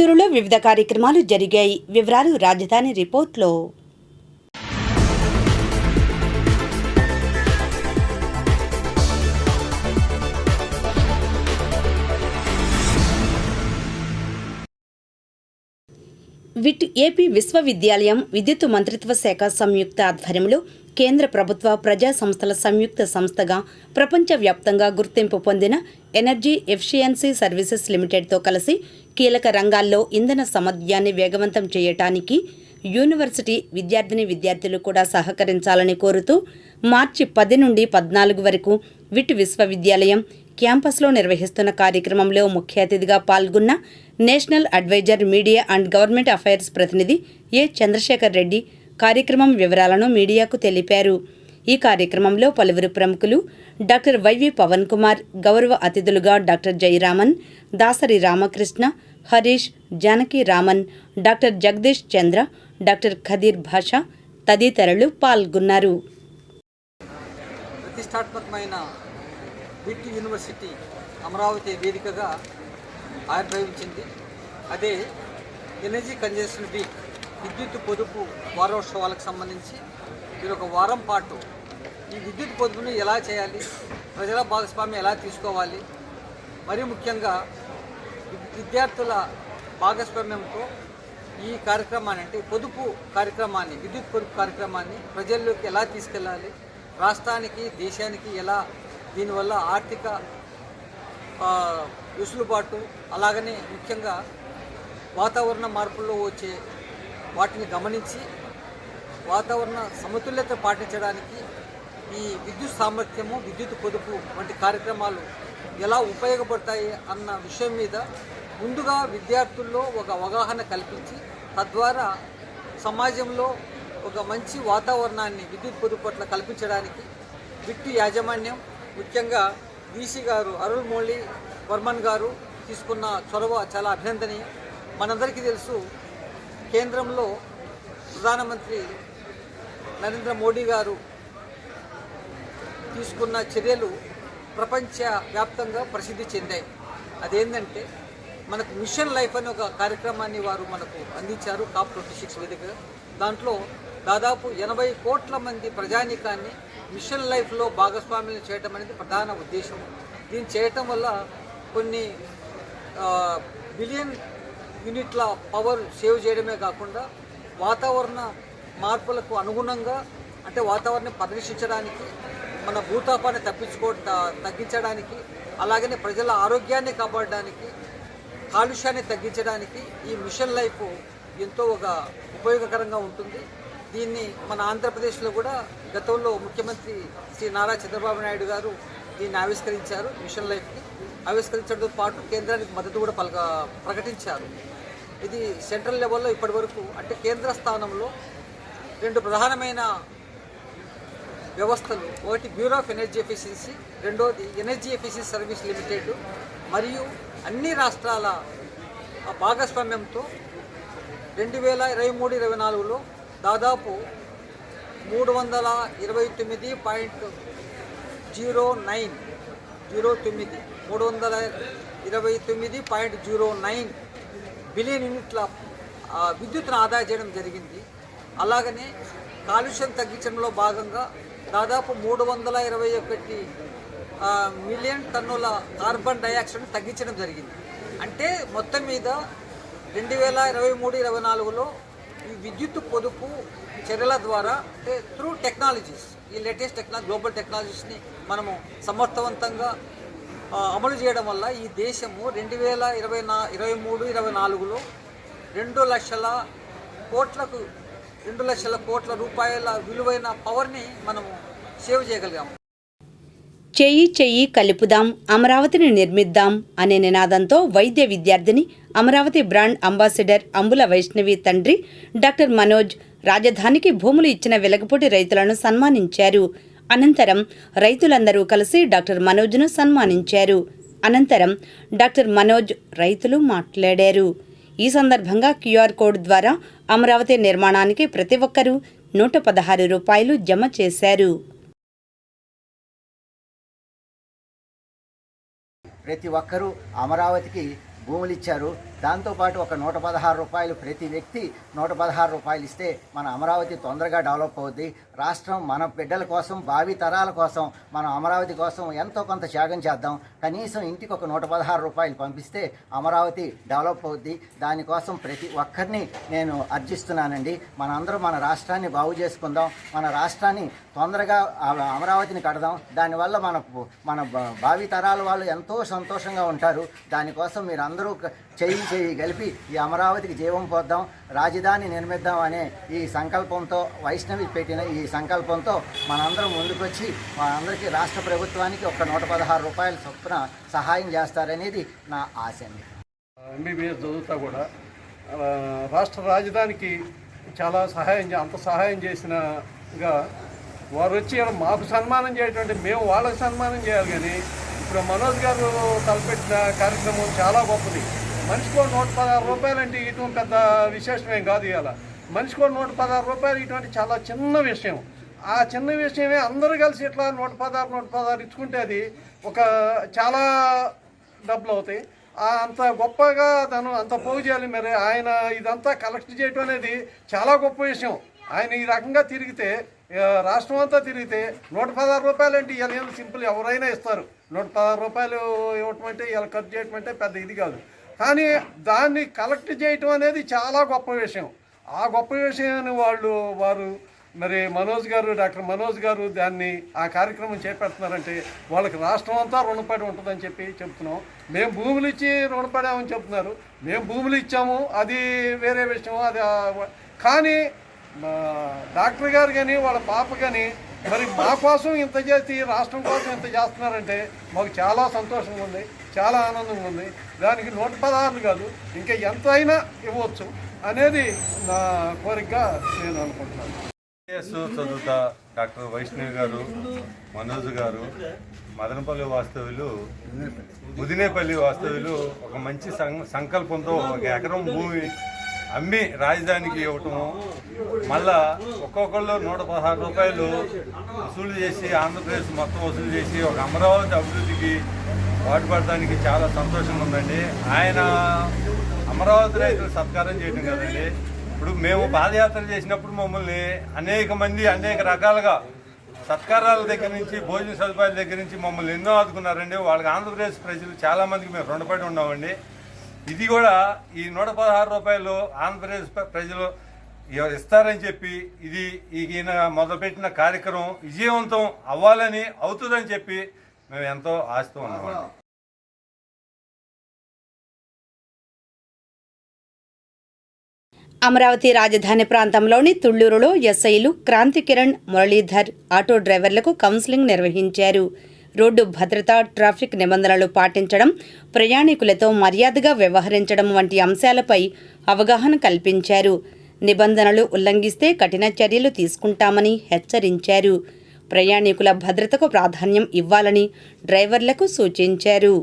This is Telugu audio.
గూడూరులో వివిధ కార్యక్రమాలు జరిగాయి. వివరాలు రాజధాని రిపోర్ట్లో. విట్ ఏపీ విశ్వవిద్యాలయం విద్యుత్ మంత్రిత్వ శాఖ సంయుక్త ఆధ్వర్యంలో కేంద్ర ప్రభుత్వ ప్రజా సంస్థల సంయుక్త సంస్థగా ప్రపంచవ్యాప్తంగా గుర్తింపు పొందిన ఎనర్జీ ఎఫిషియన్సీ సర్వీసెస్ లిమిటెడ్తో కలిసి కీలక రంగాల్లో ఇంధన సామర్థ్యాన్ని వేగవంతం చేయటానికి యూనివర్సిటీ విద్యార్థులు కూడా సహకరించాలని కోరుతూ మార్చి 10 నుండి 14 వరకు విట్ విశ్వవిద్యాలయం క్యాంపస్లో నిర్వహిస్తున్న కార్యక్రమంలో ముఖ్య అతిథిగా పాల్గొన్న national advisor media and government affairs ప్రతినిధి ఏ చంద్రశేఖర్ రెడ్డి కార్యక్రమం వివరాలను మీడియాకు తెలిపారు. ఈ కార్యక్రమంలో పలువురు ప్రముఖులు డాక్టర్ వైవి పవన్ కుమార్, గౌరవ అతిథులుగా డాక్టర్ జయరామన్, దాసరి రామకృష్ణ, హరీష్, జానకి రామన్, డాక్టర్ జగదీష్ చంద్ర, డాక్టర్ ఖదీర్ భాషా తదితరులు పాల్గొన్నారు. ప్రతిష్టాత్మకమైన విట్ యూనివర్సిటీ అమరావతి వేదికగా ఆవిర్భవించింది. అదే ఎనర్జీ కన్జర్వేషన్ వీక్ విద్యుత్ పొదుపు వారోత్సవాలకు సంబంధించి ఇది ఒక వారం పాటు ఈ విద్యుత్ పొదుపుని ఎలా చేయాలి, ప్రజల భాగస్వామ్యం ఎలా తీసుకోవాలి, మరీ ముఖ్యంగా విద్యార్థుల భాగస్వామ్యంతో ఈ కార్యక్రమాన్ని అంటే పొదుపు కార్యక్రమాన్ని విద్యుత్ పొదుపు కార్యక్రమాన్ని ప్రజల్లోకి ఎలా తీసుకెళ్ళాలి, రాష్ట్రానికి దేశానికి ఎలా దీనివల్ల ఆర్థిక వెసులుబాటు అలాగనే ముఖ్యంగా వాతావరణ మార్పుల్లో వచ్చే వాటిని గమనించి వాతావరణ సమతుల్యత పాటించడానికి ఈ విద్యుత్ సామర్థ్యము విద్యుత్ పొదుపు వంటి కార్యక్రమాలు ఎలా ఉపయోగపడతాయి అన్న విషయం మీద ముందుగా విద్యార్థుల్లో ఒక అవగాహన కల్పించి తద్వారా సమాజంలో ఒక మంచి వాతావరణాన్ని విద్యుత్ పొదుపు పట్ల కల్పించడానికి విట్టు యాజమాన్యం ముఖ్యంగా వీసీ గారు అరుళ్ మౌళి వర్మన్ గారు తీసుకున్న చొరవ చాలా అభినందనీయం. మనందరికీ తెలుసు, కేంద్రంలో ప్రధానమంత్రి నరేంద్ర మోడీ గారు తీసుకున్న చర్యలు ప్రపంచవ్యాప్తంగా ప్రసిద్ధి చెందాయి. అదేంటంటే మనకు మిషన్ లైఫ్ అనే ఒక కార్యక్రమాన్ని వారు మనకు అందించారు COP26 వేదికగా. దాంట్లో దాదాపు 80 కోట్ల మంది ప్రజానీకాన్ని మిషన్ లైఫ్లో భాగస్వామ్యం చేయడం అనేది ప్రధాన ఉద్దేశం. దీన్ని చేయటం వల్ల కొన్ని బిలియన్ యూనిట్ల పవర్ సేవ్ చేయడమే కాకుండా వాతావరణ మార్పులకు అనుగుణంగా అంటే వాతావరణం పరిరక్షించడానికి, మన భూతాపాన్ని తగ్గించడానికి, అలాగనే ప్రజల ఆరోగ్యాన్ని కాపాడడానికి, కాలుష్యాన్ని తగ్గించడానికి ఈ మిషన్ లైఫ్ ఎంతో ఒక ఉపయోగకరంగా ఉంటుంది. దీన్ని మన ఆంధ్రప్రదేశ్లో కూడా గతంలో ముఖ్యమంత్రి శ్రీ నారా చంద్రబాబు నాయుడు గారు దీన్ని ఆవిష్కరించారు. మిషన్ లైఫ్ని ఆవిష్కరించడంతో పాటు కేంద్రానికి మద్దతు కూడా ప్రకటించారు. ఇది సెంట్రల్ లెవెల్లో ఇప్పటి వరకు అంటే కేంద్ర స్థానంలో 2 ప్రధానమైన వ్యవస్థలు, ఒకటి బ్యూరో ఆఫ్ ఎనర్జీ ఎఫిషియన్సీ, రెండోది ఎనర్జీ ఎఫిషియన్సీ సర్వీస్ లిమిటెడ్, మరియు అన్ని రాష్ట్రాల భాగస్వామ్యంతో 2023-24లో దాదాపు 329.09 బిలియన్ యూనిట్ల విద్యుత్తును ఆదా చేయడం జరిగింది. అలాగనే కాలుష్యం తగ్గించడంలో భాగంగా దాదాపు 321 మిలియన్ టన్నుల కార్బన్ డైఆక్సైడ్ను తగ్గించడం జరిగింది. అంటే మొత్తం మీద 2023-24లో ఈ విద్యుత్ పొదుపు చర్యల ద్వారా అంటే త్రూ టెక్నాలజీస్, ఈ లేటెస్ట్ గ్లోబల్ టెక్నాలజీస్ని మనము సమర్థవంతంగా అమలు చేయడం వల్ల ఈ దేశము 2023-24లో 2 లక్షల కోట్ల రూపాయల విలువైన పవర్ని మనము సేవ్ చేయగలిగాము. చెయ్యి చెయ్యి కలుపుదాం, అమరావతిని నిర్మిద్దాం అనే నినాదంతో వైద్య విద్యార్థిని, అమరావతి బ్రాండ్ అంబాసిడర్ అంబుల వైష్ణవి తండ్రి డాక్టర్ మనోజ్ రాజధానికి భూములు ఇచ్చిన వెలగపూడి రైతులను సన్మానించారు. అనంతరం రైతులందరూ కలిసి డాక్టర్ మనోజ్ను సన్మానించారు. అనంతరం డాక్టర్ మనోజ్ రైతులు మాట్లాడారు. ఈ సందర్భంగా QR కోడ్ ద్వారా అమరావతి నిర్మాణానికి ప్రతి ఒక్కరూ 116 రూపాయలు జమ చేశారు. ప్రతి ఒక్కరూ అమరావతికి భూములు ఇచ్చారు. దాంతోపాటు ఒక 116 రూపాయలు ప్రతి వ్యక్తి 116 రూపాయలు ఇస్తే మన అమరావతి తొందరగా డెవలప్ అవుద్ది. రాష్ట్రం మన బిడ్డల కోసం, భావి తరాల కోసం, మనం అమరావతి కోసం ఎంతో కొంత త్యాగం చేద్దాం. కనీసం ఇంటికి ఒక 116 రూపాయలు పంపిస్తే అమరావతి డెవలప్ అవుద్ది. దానికోసం ప్రతి ఒక్కరిని నేను అర్జిస్తున్నానండి. మనందరం మన రాష్ట్రాన్ని బాగు చేసుకుందాం, మన రాష్ట్రాన్ని తొందరగా అమరావతిని కడదాం. దానివల్ల మన భావి తరాల వాళ్ళు ఎంతో సంతోషంగా ఉంటారు. దానికోసం మీరు అందరూ చేయి కలిపి ఈ అమరావతికి జీవం పోద్దాం, రాజధాని నిర్మిద్దాం అనే ఈ సంకల్పంతో, వైష్ణవి పెట్టిన ఈ సంకల్పంతో మనందరం ముందుకొచ్చి మనందరికీ రాష్ట్ర ప్రభుత్వానికి ఒక 116 రూపాయల చొప్పున సహాయం చేస్తారనేది నా ఆశ అండి. ఎంబీబీఎస్ చదువుతా కూడా రాష్ట్ర రాజధానికి చాలా అంత సహాయం చేసినగా వారు వచ్చి మాకు సన్మానం చేయటువంటి మేము వాళ్ళకి సన్మానం చేయాలి. కానీ ఇప్పుడు మనోజ్ గారు తలపెట్టిన కార్యక్రమం చాలా గొప్పది. మనిషికో 116 రూపాయలు అంటే ఇటువంటి పెద్ద విశేషమేం కాదు. ఇవాళ మనిషికో 116 రూపాయలు ఇటువంటి చాలా చిన్న విషయం. ఆ చిన్న విషయమే అందరూ కలిసి ఇట్లా 116 ఇచ్చుకుంటే అది ఒక చాలా డబ్బులు అవుతాయి. అంత గొప్పగా తను అంత పోగు చేయాలి. మరి ఆయన ఇదంతా కలెక్ట్ చేయటం అనేది చాలా గొప్ప విషయం. ఆయన ఈ రకంగా తిరిగితే, రాష్ట్రం అంతా తిరిగితే 116 రూపాయలు అంటే ఇవాళ ఏం సింపుల్, ఎవరైనా ఇస్తారు. 116 రూపాయలు ఇవ్వటం అంటే ఇవాళ ఖర్చు చేయటం అంటే పెద్ద ఇది కాదు. కానీ దాన్ని కలెక్ట్ చేయటం అనేది చాలా గొప్ప విషయం. ఆ గొప్ప విషయాన్ని వారు మరి డాక్టర్ మనోజ్ గారు దాన్ని ఆ కార్యక్రమం చేపడుతున్నారంటే వాళ్ళకి రాష్ట్రం అంతా రుణపడి ఉంటుందని చెప్తున్నాం. మేము భూములు ఇచ్చి రుణపడామని చెప్తున్నారు. మేము భూములు ఇచ్చాము, అది వేరే విషయం. అది కానీ డాక్టర్ గారు కానీ వాళ్ళ పాప కానీ మరి మా కోసం ఇంత చేసి రాష్ట్రం కోసం ఇంత చేస్తున్నారంటే మాకు చాలా సంతోషంగా ఉంది, చాలా ఆనందంగా ఉంది. దానికి 116 కాదు, ఇంకా ఎంత అయినా ఇవ్వచ్చు అనేది నా కోరికగా నేను అనుకుంటున్నాను. చదువుతా డాక్టర్ వైష్ణవి గారు, మనోజ్ గారు, మదనపల్లి వాస్తవ్యులు, ముదినేపల్లి వాస్తవ్యులు ఒక మంచి సంకల్పంతో 1 ఎకరం భూమి అమ్మి రాజధానికి ఇవ్వటము, మళ్ళా ఒక్కొక్కళ్ళు 116 రూపాయలు వసూలు చేసి ఆంధ్రప్రదేశ్ మొత్తం వసూలు చేసి ఒక అమరావతి అభివృద్ధికి పాటుపడడానికి చాలా సంతోషంగా ఉందండి. ఆయన అమరావతి రైతులు సత్కారం చేయడం కదండి. ఇప్పుడు మేము పాదయాత్ర చేసినప్పుడు మమ్మల్ని అనేక రకాలుగా సత్కారాల దగ్గర నుంచి, భోజన సదుపాయాల దగ్గర నుంచి మమ్మల్ని ఎన్నో ఆదుకున్నారండి. వాళ్ళకి ఆంధ్రప్రదేశ్ ప్రజలు చాలామందికి మేము రుణపడి ఉన్నామండి. ఇది కూడా ఈ 116 రూపాయలు ఆంధ్రప్రదేశ్ ప్రజలు ఇస్తారని చెప్పి ఇది ఈయన మొదలుపెట్టిన కార్యక్రమం విజయవంతం అవ్వాలని, అవుతుందని చెప్పి మేము ఎంతో ఆశతో ఉన్నామండి. అమరావతి రాజధాని ప్రాంతంలోని తుళ్లూరులో ఎస్ఐలు క్రాంతి కిరణ్, మురళీధర్ ఆటో డ్రైవర్లకు కౌన్సిలింగ్ నిర్వహించారు. రోడ్డు భద్రత, ట్రాఫిక్ నిబంధనలు పాటించడం, ప్రయాణికులతో మర్యాదగా వ్యవహరించడం వంటి అంశాలపై అవగాహన కల్పించారు. నిబంధనలు ఉల్లంఘిస్తే కఠిన చర్యలు తీసుకుంటామని హెచ్చరించారు. ప్రయాణికుల భద్రతకు ప్రాధాన్యం ఇవ్వాలని డ్రైవర్లకు సూచించారు.